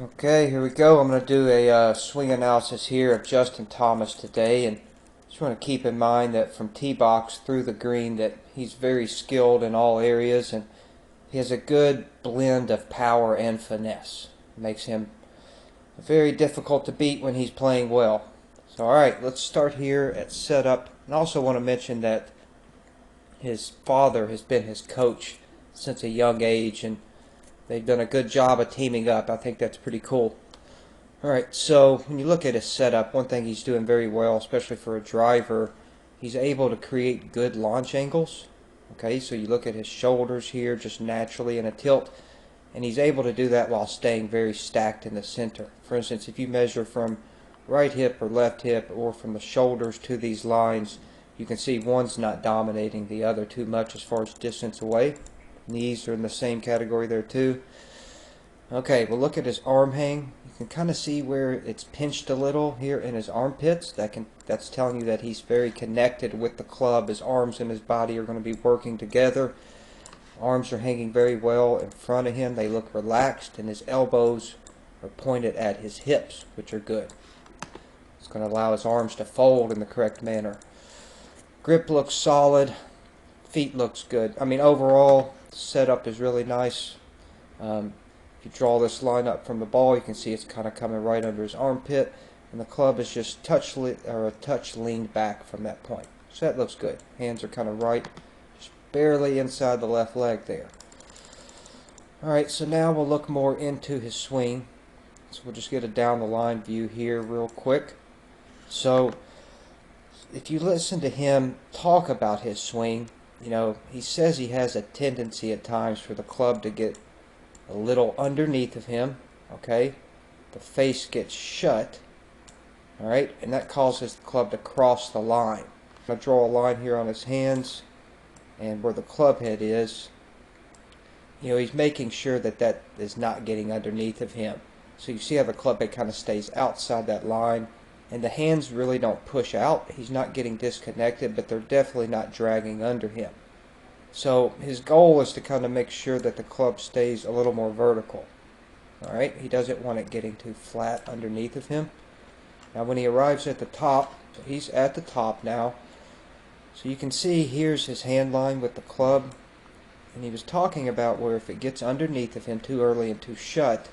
Okay, here we go. I'm going to do a swing analysis here of Justin Thomas today, and just want to keep in mind that from tee box through the green that he's very skilled in all areas, and he has a good blend of power and finesse. It makes him very difficult to beat when he's playing well. So alright, let's start here at setup. And I also want to mention that his father has been his coach since a young age, and they've done a good job of teaming up. I think that's pretty cool. Alright, so when you look at his setup, one thing he's doing very well, especially for a driver, he's able to create good launch angles. Okay, so you look at his shoulders here just naturally in a tilt, and he's able to do that while staying very stacked in the center. For instance, if you measure from right hip or left hip, or from the shoulders to these lines, you can see one's not dominating the other too much as far as distance away. Knees are in the same category there too. Okay, well, look at his arm hang. You can kind of see where it's pinched a little here in his armpits. That's telling you that he's very connected with the club. His arms and his body are going to be working together. Arms are hanging very well in front of him. They look relaxed, and his elbows are pointed at his hips, which are good. It's going to allow his arms to fold in the correct manner. Grip looks solid. Feet looks good. I mean, overall, the setup is really nice. If you draw this line up from the ball, you can see it's kind of coming right under his armpit, and the club is just a touch leaned back from that point. So that looks good. Hands are kind of right, just barely inside the left leg there. Alright, so now we'll look more into his swing. So we'll just get a down the line view here real quick. So if you listen to him talk about his swing, you know, he says he has a tendency at times for the club to get a little underneath of him, okay? The face gets shut, alright? And that causes the club to cross the line. I'm going to draw a line here on his hands and where the club head is. You know, he's making sure that that is not getting underneath of him. So you see how the club head kind of stays outside that line, and the hands really don't push out. He's not getting disconnected, but they're definitely not dragging under him. So his goal is to kind of make sure that the club stays a little more vertical. Alright, he doesn't want it getting too flat underneath of him. Now when he arrives at the top, so he's at the top now, so you can see here's his hand line with the club, and he was talking about where if it gets underneath of him too early and too shut,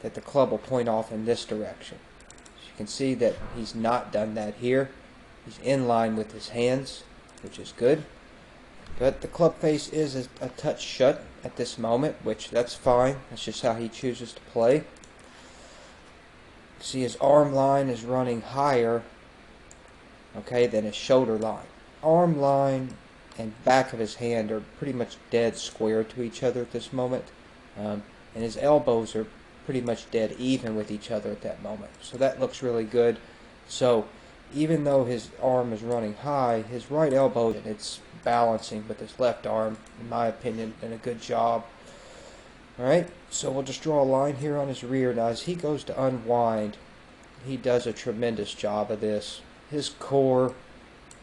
that the club will point off in this direction. So you can see that he's not done that here. He's in line with his hands, which is good. But the club face is a touch shut at this moment, which that's fine. That's just how he chooses to play. See, his arm line is running higher, okay, than his shoulder line. Arm line and back of his hand are pretty much dead square to each other at this moment. And his elbows are pretty much dead even with each other at that moment. So that looks really good. So even though his arm is running high, his right elbow, it's balancing with his left arm, in my opinion, done a good job. Alright, so we'll just draw a line here on his rear. Now as he goes to unwind, he does a tremendous job of this. His core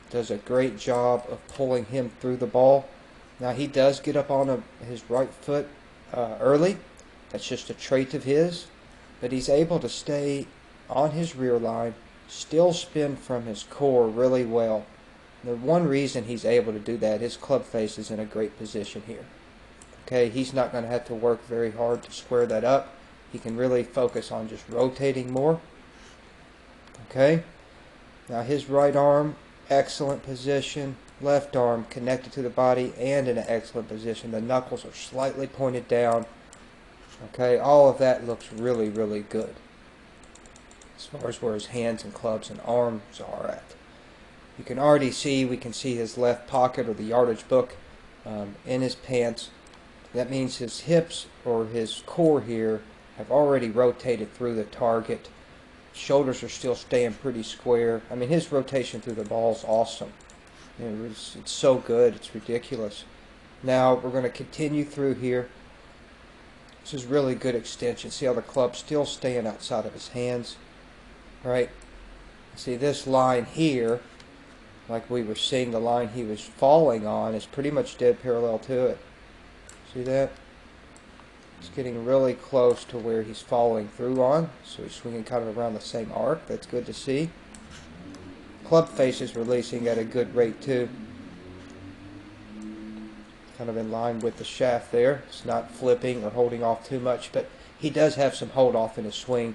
does a great job of pulling him through the ball. Now he does get up on his right foot early. That's just a trait of his. But he's able to stay on his rear line, still spin from his core really well. The one reason he's able to do that, his club face is in a great position here. Okay, he's not going to have to work very hard to square that up. He can really focus on just rotating more. Okay, now his right arm, excellent position. Left arm connected to the body and in an excellent position. The knuckles are slightly pointed down. Okay, all of that looks really, really good as far as where his hands and clubs and arms are at. You can already see, we can see his left pocket or the yardage book in his pants. That means his hips or his core here have already rotated through the target. Shoulders are still staying pretty square. I mean, his rotation through the ball is awesome. You know, it's so good, it's ridiculous. Now we're going to continue through here. This is really good extension. See how the club's still staying outside of his hands. Right? See this line here, like we were seeing the line he was falling on, is pretty much dead parallel to it. See that? It's getting really close to where he's following through on, so he's swinging kind of around the same arc. That's good to see. Club face is releasing at a good rate too. Kind of in line with the shaft there. It's not flipping or holding off too much, but he does have some hold off in his swing.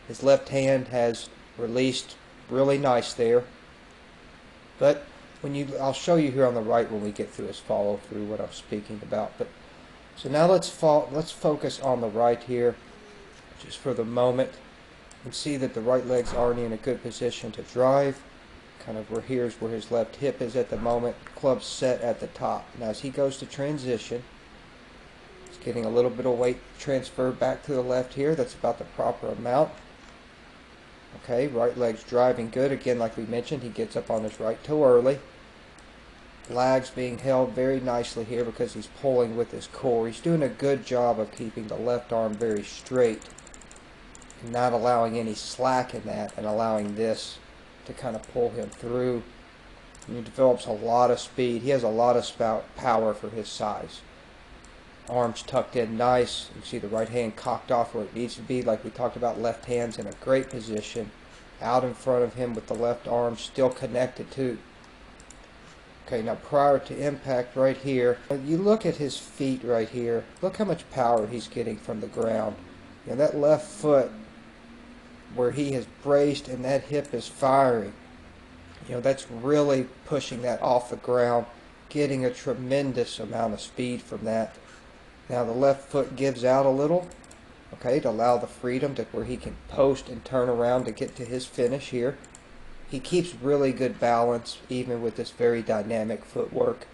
His left hand has released really nice there. But I'll show you here on the right when we get through his follow through what I'm speaking about. But so now let's focus on the right here, just for the moment, and see that the right leg's already in a good position to drive. Kind of here's where his left hip is at the moment. Club's set at the top. Now as he goes to transition, he's getting a little bit of weight transfer back to the left here. That's about the proper amount. Okay, right leg's driving good. Again, like we mentioned, he gets up on his right toe early. Lag's being held very nicely here because he's pulling with his core. He's doing a good job of keeping the left arm very straight and not allowing any slack in that, and allowing this to kind of pull him through. And he develops a lot of speed. He has a lot of power for his size. Arms tucked in nice. You can see the right hand cocked off where it needs to be. Like we talked about, left hand's in a great position. Out in front of him with the left arm still connected too. Okay, now prior to impact right here, you look at his feet right here. Look how much power he's getting from the ground. You know, that left foot where he has braced and that hip is firing. You know, that's really pushing that off the ground, getting a tremendous amount of speed from that. Now the left foot gives out a little, okay, to allow the freedom to where he can post and turn around to get to his finish here. He keeps really good balance even with this very dynamic footwork.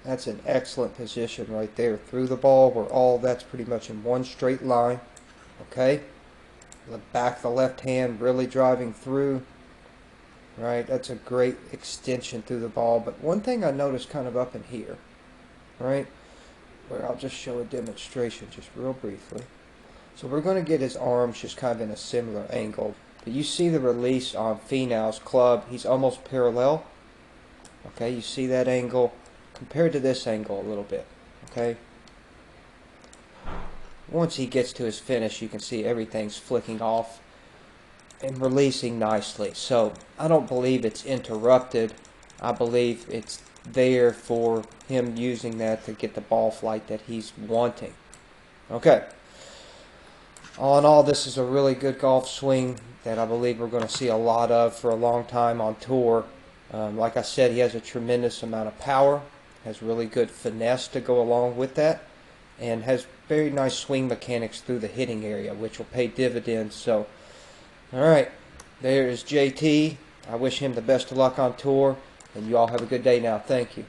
That's an excellent position right there through the ball, where all that's pretty much in one straight line. Okay, the back of the left hand really driving through. Right, that's a great extension through the ball. But one thing I noticed kind of up in here, right, where I'll just show a demonstration just real briefly. So we're going to get his arms just kind of in a similar angle. But you see the release on Finau's club, he's almost parallel. Okay, you see that angle compared to this angle a little bit. Okay. Once he gets to his finish, you can see everything's flicking off and releasing nicely. So I don't believe it's interrupted. I believe it's there for him using that to get the ball flight that he's wanting. Okay. All in all, this is a really good golf swing that I believe we're going to see a lot of for a long time on tour. Like I said, he has a tremendous amount of power, has really good finesse to go along with that, and has very nice swing mechanics through the hitting area, which will pay dividends. So, alright, there is JT. I wish him the best of luck on tour, and you all have a good day now. Thank you.